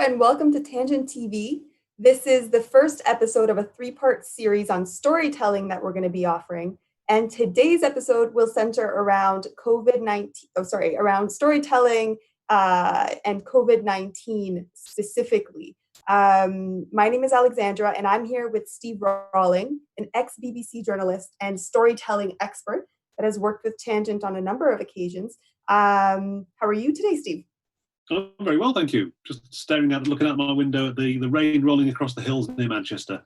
and welcome to Tangent TV. This is the first episode of a three-part series on storytelling that we're going to be offering. And today's episode will center around around storytelling and COVID-19 specifically. My name is Alexandra, and I'm here with Steve Rawling, an ex-BBC journalist and storytelling expert that has worked with Tangent on a number of occasions. How are you today, Steve? Oh, very well, thank you. Just looking out my window at the rain rolling across the hills near Manchester.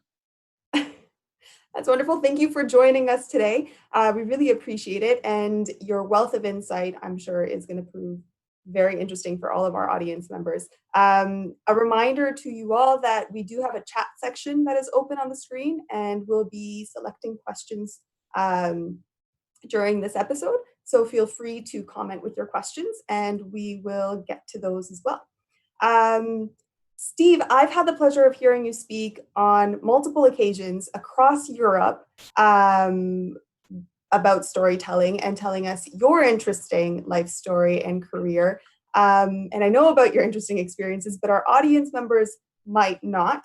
That's wonderful. Thank you for joining us today. We really appreciate it. And your wealth of insight, I'm sure, is going to prove very interesting for all of our audience members. A reminder to you all that we do have a chat section that is open on the screen, and we'll be selecting questions during this episode. So feel free to comment with your questions and we will get to those as well. Steve, I've had the pleasure of hearing you speak on multiple occasions across Europe about storytelling and telling us your interesting life story and career. And I know about your interesting experiences, but our audience members might not.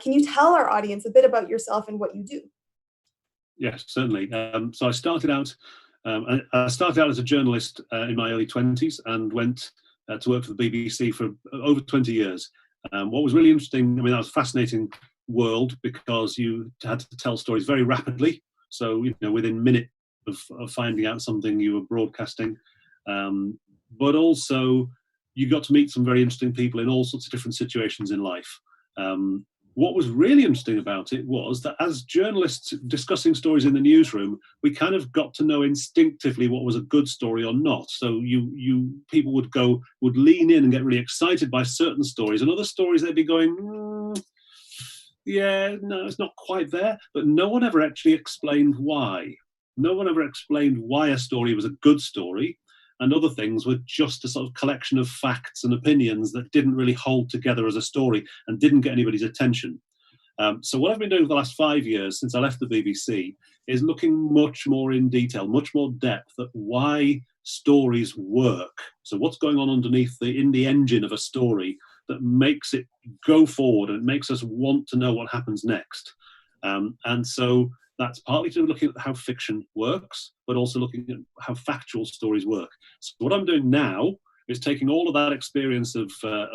Can you tell our audience a bit about yourself and what you do? Yes, certainly. So I started out as a journalist in my early 20s and went to work for the BBC for over 20 years. What was really interesting, that was a fascinating world because you had to tell stories very rapidly. So, within minutes of finding out something, you were broadcasting. But also, you got to meet some very interesting people in all sorts of different situations in life. What was really interesting about it was that as journalists discussing stories in the newsroom, we kind of got to know instinctively what was a good story or not. So people would lean in and get really excited by certain stories, and other stories they'd be going, yeah, no, it's not quite there. But no one ever actually explained why. No one ever explained why a story was a good story. And other things were just a sort of collection of facts and opinions that didn't really hold together as a story and didn't get anybody's attention. So what I've been doing for the last 5 years since I left the BBC is looking much more in detail, much more depth at why stories work. So what's going on underneath in the engine of a story that makes it go forward and makes us want to know what happens next. And so that's partly to looking at how fiction works, but also looking at how factual stories work. So what I'm doing now is taking all of that experience of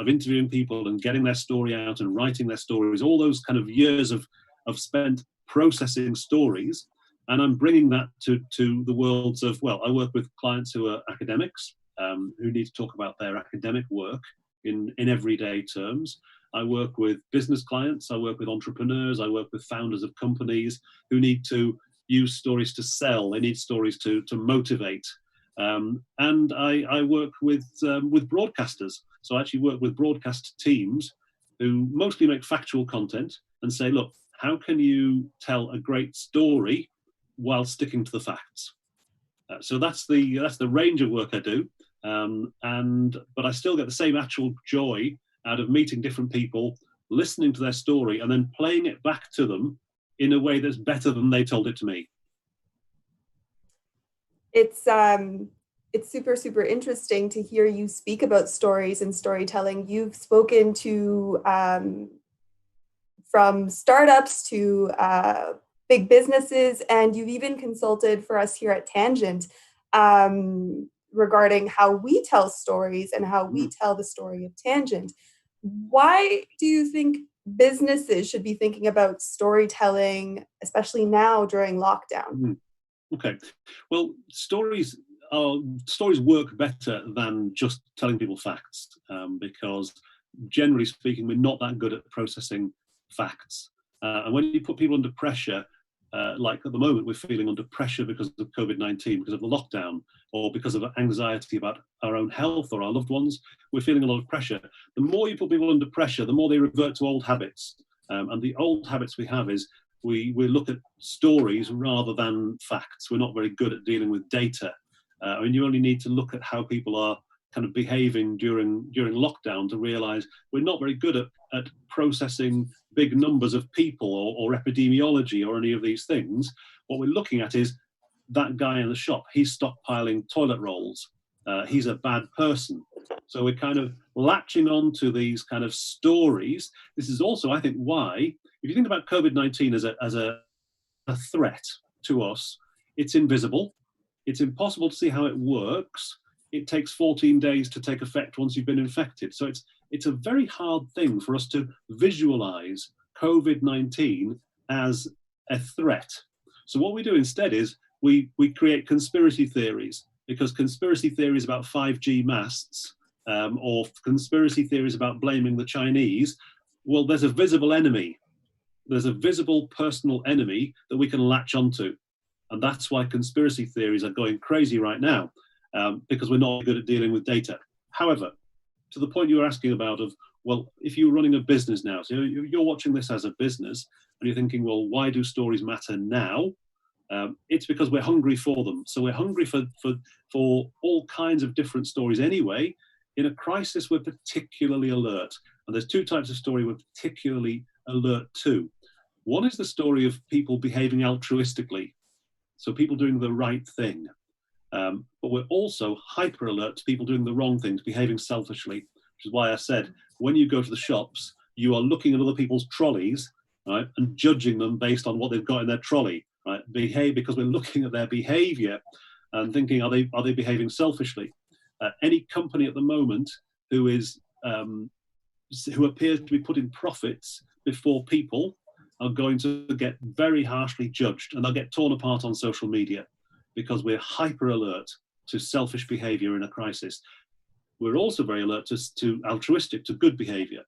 interviewing people and getting their story out and writing their stories, all those kind of years of spent processing stories, and I'm bringing that to the worlds of, I work with clients who are academics, who need to talk about their academic work in everyday terms. I work with business clients, I work with entrepreneurs, I work with founders of companies who need to use stories to sell, they need stories to motivate. And I work with broadcasters. So I actually work with broadcast teams who mostly make factual content and say, look, how can you tell a great story while sticking to the facts? So that's the range of work I do. But I still get the same actual joy out of meeting different people, listening to their story, and then playing it back to them in a way that's better than they told it to me. It's super, super interesting to hear you speak about stories and storytelling. You've spoken to from startups to big businesses, and you've even consulted for us here at Tangent regarding how we tell stories and how we tell the story of Tangent. Why do you think businesses should be thinking about storytelling, especially now during lockdown? Okay, well, stories work better than just telling people facts because, generally speaking, we're not that good at processing facts. And when you put people under pressure, like at the moment, we're feeling under pressure because of COVID-19, because of the lockdown, or because of anxiety about our own health or our loved ones, we're feeling a lot of pressure. The more you put people under pressure, the more they revert to old habits. And the old habits we have is we look at stories rather than facts. We're not very good at dealing with data. You only need to look at how people are kind of behaving during lockdown to realize we're not very good at processing big numbers of people or epidemiology or any of these things. What we're looking at is that guy in the shop, he's stockpiling toilet rolls. He's a bad person. So we're kind of latching on to these kind of stories. This is also, I think, why, if you think about COVID-19 as a threat to us, it's invisible. It's impossible to see how it works. It takes 14 days to take effect once you've been infected. So it's a very hard thing for us to visualize COVID-19 as a threat. So what we do instead is we create conspiracy theories, because conspiracy theories about 5G masts or conspiracy theories about blaming the Chinese, well, there's a visible enemy. There's a visible personal enemy that we can latch onto. And that's why conspiracy theories are going crazy right now, because we're not good at dealing with data. However, to the point you were asking about of, well, if you're running a business now, so you're watching this as a business and you're thinking, well, why do stories matter now? It's because we're hungry for them. So we're hungry for all kinds of different stories anyway. In a crisis, we're particularly alert. And there's two types of story we're particularly alert to. One is the story of people behaving altruistically. So people doing the right thing. But we're also hyper alert to people doing the wrong things, behaving selfishly, which is why I said, when you go to the shops, you are looking at other people's trolleys, right, and judging them based on what they've got in their trolley, right? Because we're looking at their behavior and thinking, are they behaving selfishly? Any company at the moment who appears to be putting profits before people are going to get very harshly judged, and they'll get torn apart on social media because we're hyper alert to selfish behavior in a crisis. We're also very alert to altruistic, to good behavior.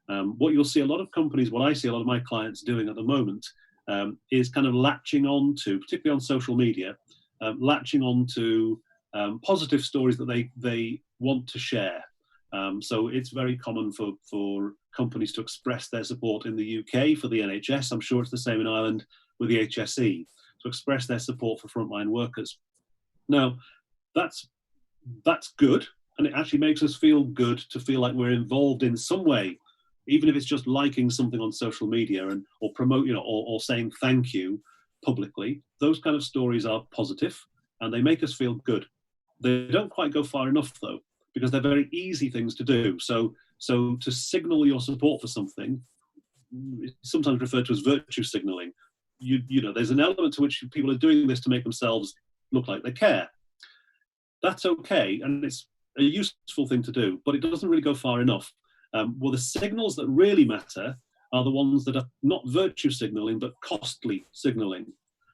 What you'll see a lot of companies, what I see a lot of my clients doing at the moment is kind of latching on to, particularly on social media, latching on to positive stories that they want to share. So it's very common for companies to express their support in the UK for the NHS. I'm sure it's the same in Ireland with the HSE, to express their support for frontline workers. Now, that's good, and it actually makes us feel good to feel like we're involved in some way, even if it's just liking something on social media or promote, or saying thank you publicly. Those kind of stories are positive, and they make us feel good. They don't quite go far enough, though, because they're very easy things to do. So to signal your support for something, it's sometimes referred to as virtue signaling. There's an element to which people are doing this to make themselves look like they care. That's okay, and it's a useful thing to do, but it doesn't really go far enough. Well, the signals that really matter are the ones that are not virtue signaling, but costly signaling.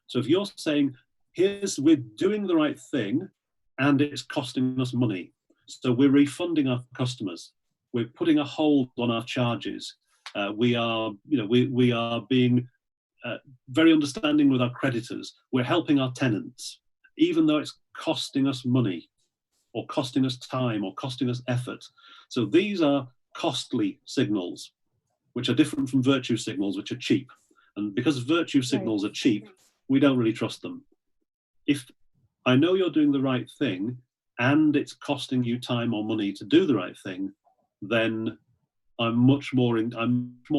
So if you're saying, we're doing the right thing, and it's costing us money, so we're refunding our customers, we're putting a hold on our charges, we are being very understanding with our creditors, we're helping our tenants, even though it's costing us money, or costing us time, or costing us effort. So these are costly signals, which are different from virtue signals, which are cheap. And because virtue signals are cheap, we don't really trust them. If I know you're doing the right thing and it's costing you time or money to do the right thing, then I'm much more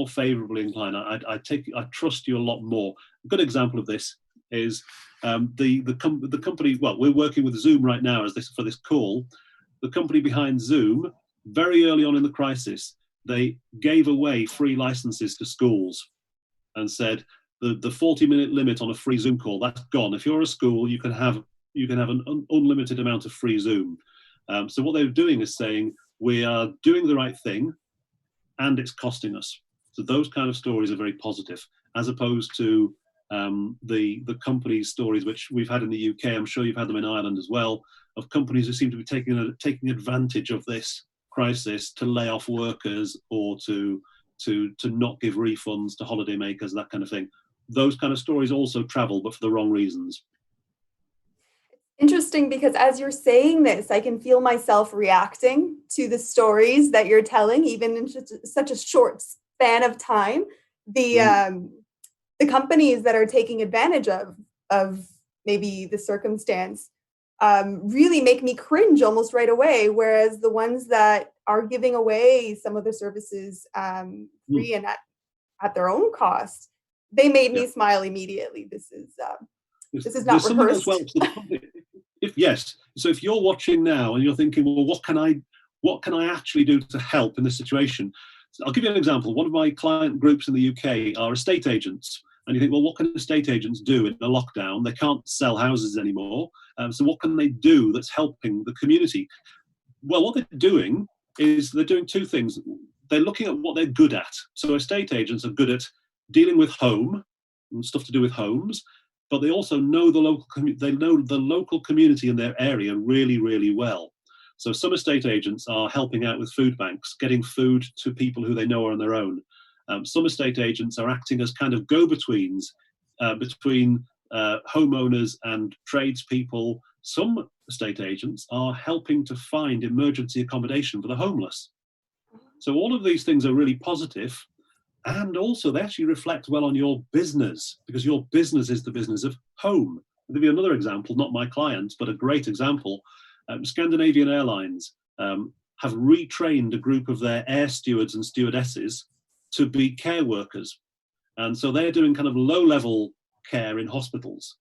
favorably inclined. I trust you a lot more. A good example of this is the company. Well, we're working with Zoom right now for this call. The company behind Zoom, very early on in the crisis, they gave away free licenses to schools and said the 40-minute limit on a free Zoom call, that's gone. If you're a school, you can have an unlimited amount of free Zoom. So what they're doing is saying, we are doing the right thing and it's costing us. So those kind of stories are very positive, as opposed to the company stories which we've had in the UK, I'm sure you've had them in Ireland as well, of companies who seem to be taking advantage of this crisis to lay off workers or to not give refunds to holiday makers, that kind of thing. Those kind of stories also travel, but for the wrong reasons. Interesting, because as you're saying this, I can feel myself reacting to the stories that you're telling, even in such a short span of time. The companies that are taking advantage of maybe the circumstance really make me cringe almost right away, whereas the ones that are giving away some of the services free and at their own cost, they made me smile immediately. This is not rehearsed. Well, so if you're watching now and you're thinking, well, what can I actually do to help in this situation? So I'll give you an example. One of my client groups in the UK are estate agents. And you think, well, what can estate agents do in a lockdown? They can't sell houses anymore. So what can they do that's helping the community? Well, what they're doing is they're doing two things. They're looking at what they're good at. So estate agents are good at dealing with home and stuff to do with homes, but they also know the local community in their area really, really well. So some estate agents are helping out with food banks, getting food to people who they know are on their own. Some estate agents are acting as kind of go-betweens between homeowners and tradespeople. Some estate agents are helping to find emergency accommodation for the homeless. So all of these things are really positive, and also they actually reflect well on your business, because your business is the business of home. I'll give you another example, not my client, but a great example. Scandinavian Airlines have retrained a group of their air stewards and stewardesses to be care workers. And so they're doing kind of low-level care in hospitals,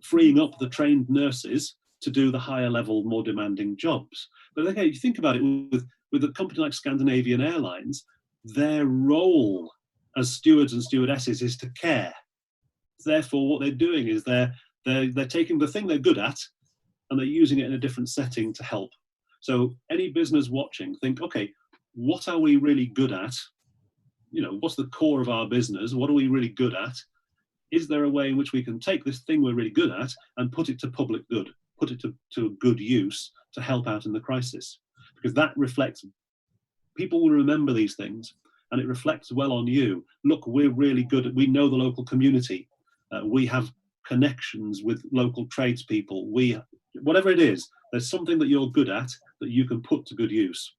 freeing up the trained nurses to do the higher level, more demanding jobs. But again, if you think about it, with a company like Scandinavian Airlines, their role as stewards and stewardesses is to care. Therefore, what they're doing is they're taking the thing they're good at and they're using it in a different setting to help. So any business watching, think, okay, what are we really good at? You know, what's the core of our business? What are we really good at? Is there a way in which we can take this thing we're really good at and put it to public good, put it to good use to help out in the crisis? Because that reflects, people will remember these things, and it reflects well on you. Look, we're really good at, we know the local community. We have connections with local tradespeople. Whatever it is, there's something that you're good at that you can put to good use.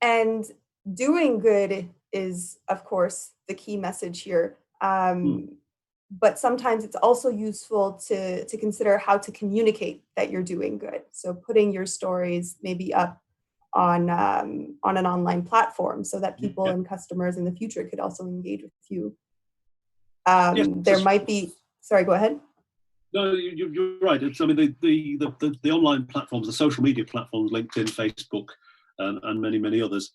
And doing good is, of course, the key message here. But sometimes it's also useful to consider how to communicate that you're doing good. So putting your stories maybe up on an online platform so that people and customers in the future could also engage with you. Yes, there might be, sorry, go ahead. No, you're right. It's, I mean, the online platforms, the social media platforms, LinkedIn, Facebook, and many others,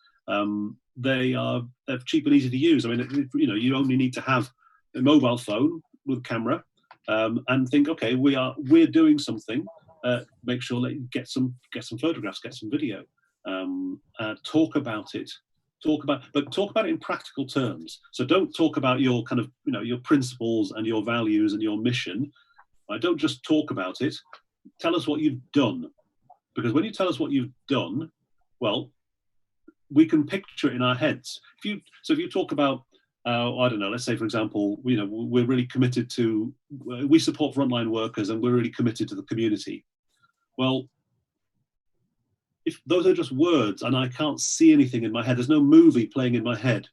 they're cheap and easy to use. I mean, you only need to have a mobile phone with camera and think, okay, we're doing something. Make sure that you get some photographs, get some video, talk about it. Talk about it in practical terms. So don't talk about your kind of, your principles and your values and your mission. Don't just talk about it. Tell us what you've done. Because when you tell us what you've done, well, we can picture it in our heads. If you talk about, I don't know, let's say, for example, we're really committed to, we support frontline workers and we're really committed to the community. Well, if those are just words and I can't see anything in my head, there's no movie playing in my head.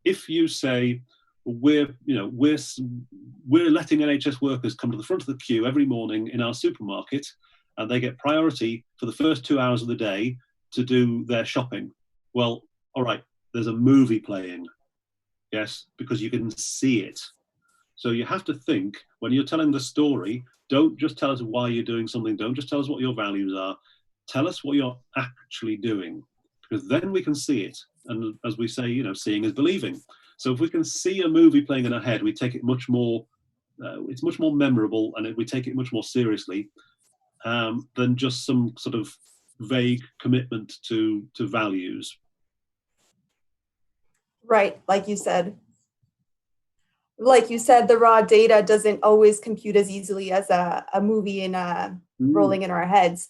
If you say, we're letting NHS workers come to the front of the queue every morning in our supermarket, and they get priority for the first 2 hours of the day to do their shopping. Well, all right, there's a movie playing, yes, because you can see it. So you have to think, when you're telling the story, don't just tell us why you're doing something, don't just tell us what your values are, tell us what you're actually doing, because then we can see it. And as we say, seeing is believing. So if we can see a movie playing in our head, we take it much more, it's much more memorable, and we take it much more seriously than just some sort of vague commitment to values. Right, like you said, the raw data doesn't always compute as easily as a movie rolling in our heads.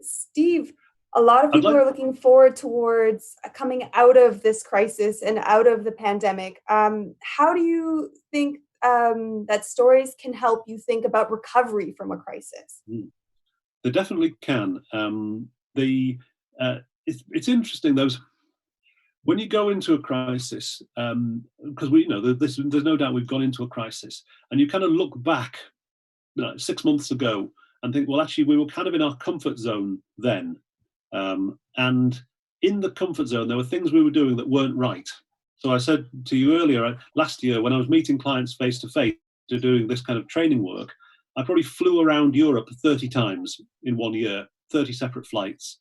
Steve, a lot of people are looking forward towards coming out of this crisis and out of the pandemic. How do you think that stories can help you think about recovery from a crisis? They definitely can. It's interesting, when you go into a crisis, because there's no doubt we've gone into a crisis, and you kind of look back 6 months ago and think, well, actually, we were kind of in our comfort zone then. And in the comfort zone, there were things we were doing that weren't right. So I said to you earlier, last year, when I was meeting clients face to face to doing this kind of training work, I probably flew around Europe 30 times in 1 year, 30 separate flights.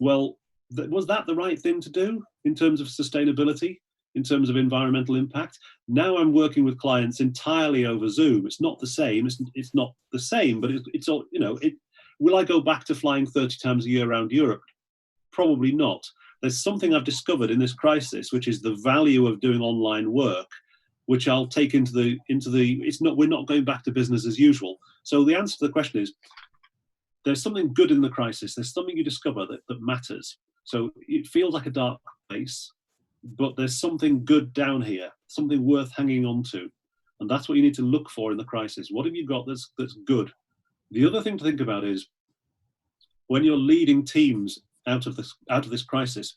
Well, was that the right thing to do in terms of sustainability, in terms of environmental impact? Now I'm working with clients entirely over Zoom. It's not the same. It's not the same, but it's all, will I go back to flying 30 times a year around Europe? Probably not. There's something I've discovered in this crisis, which is the value of doing online work, which I'll take into the we're not going back to business as usual. So the answer to the question is, there's something good in the crisis. There's something you discover that matters. So it feels like a dark place, but there's something good down here, something worth hanging on to. And that's what you need to look for in the crisis. What have you got that's good? The other thing to think about is, when you're leading teams out of this crisis,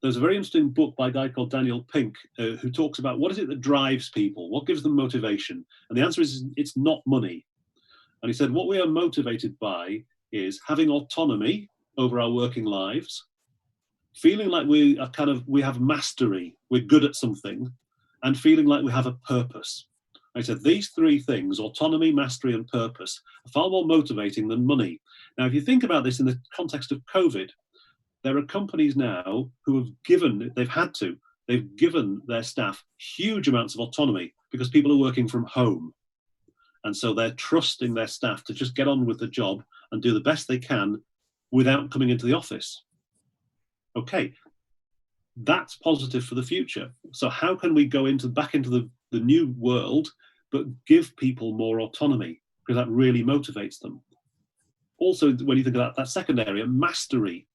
there's a very interesting book by a guy called Daniel Pink, who talks about what is it that drives people, what gives them motivation. And the answer is, it's not money. And he said, what we are motivated by is having autonomy over our working lives, feeling like we have mastery, we're good at something, and feeling like we have a purpose. I said these three things, autonomy, mastery, and purpose, are far more motivating than money. Now, if you think about this in the context of COVID, there are companies now who have given their staff huge amounts of autonomy because people are working from home. And so they're trusting their staff to just get on with the job and do the best they can without coming into the office. Okay, that's positive for the future. So how can we go back into the new world, but give people more autonomy? Because that really motivates them. Also, when you think about that second area, mastery.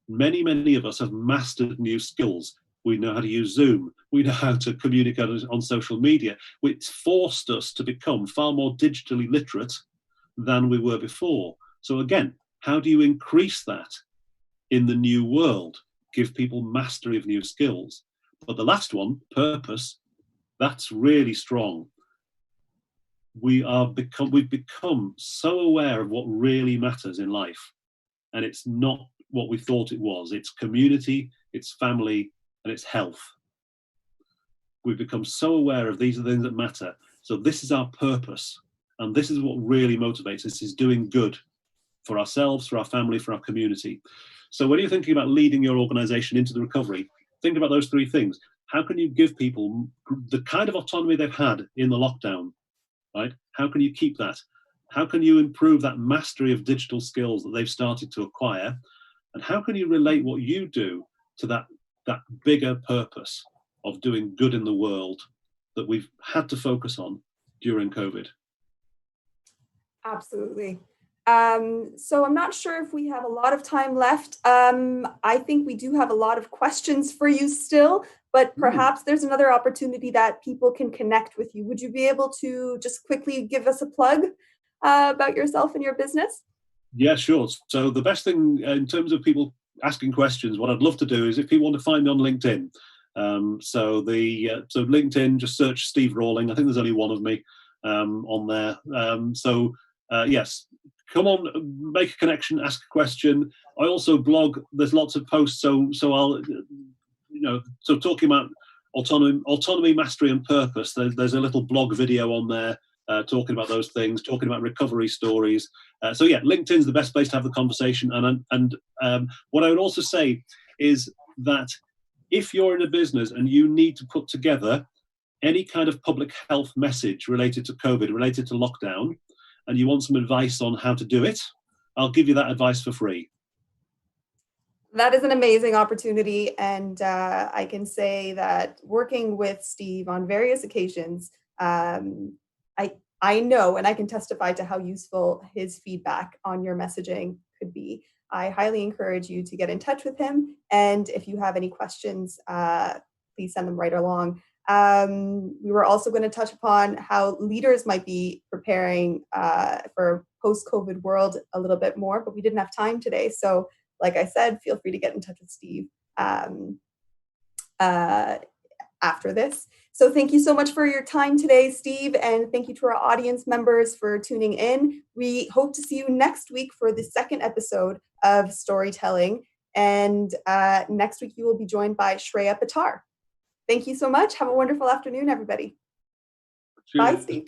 Many of us have mastered new skills. We know how to use Zoom. We know how to communicate on social media. It's forced us to become far more digitally literate than we were before. So again, how do you increase that in the new world? Give people mastery of new skills. But the last one, purpose, that's really strong. We've become so aware of what really matters in life. And it's not what we thought it was. It's community, it's family, and it's health. We've become so aware of these are the things that matter. So this is our purpose. And this is what really motivates us, is doing good for ourselves, for our family, for our community. So when you're thinking about leading your organization into the recovery, think about those three things. How can you give people the kind of autonomy they've had in the lockdown, right? How can you keep that? How can you improve that mastery of digital skills that they've started to acquire? And how can you relate what you do to that bigger purpose of doing good in the world that we've had to focus on during COVID? Absolutely. So I'm not sure if we have a lot of time left. I think we do have a lot of questions for you still, but perhaps there's another opportunity that people can connect with you. Would you be able to just quickly give us a plug about yourself and your business? Yeah, sure. So the best thing in terms of people asking questions, what I'd love to do is if people want to find me on LinkedIn. So LinkedIn, just search Steve Rawling. I think there's only one of me on there. Yes, come on, make a connection, ask a question. I also blog. There's lots of posts. So I'll, talking about autonomy, mastery, and purpose. There's a little blog video on there. Talking about those things, talking about recovery stories. LinkedIn's the best place to have the conversation. And what I would also say is that if you're in a business and you need to put together any kind of public health message related to COVID, related to lockdown, and you want some advice on how to do it, I'll give you that advice for free. That is an amazing opportunity. And I can say that working with Steve on various occasions, I know, and I can testify to how useful his feedback on your messaging could be. I highly encourage you to get in touch with him. And if you have any questions, please send them right along. We were also going to touch upon how leaders might be preparing for a post-COVID world a little bit more, but we didn't have time today. So like I said, feel free to get in touch with Steve after this. So thank you so much for your time today, Steve, and thank you to our audience members for tuning in. We hope to see you next week for the second episode of Storytelling. And next week, you will be joined by Shreya Patar. Thank you so much. Have a wonderful afternoon, everybody. Cheers. Bye, Steve.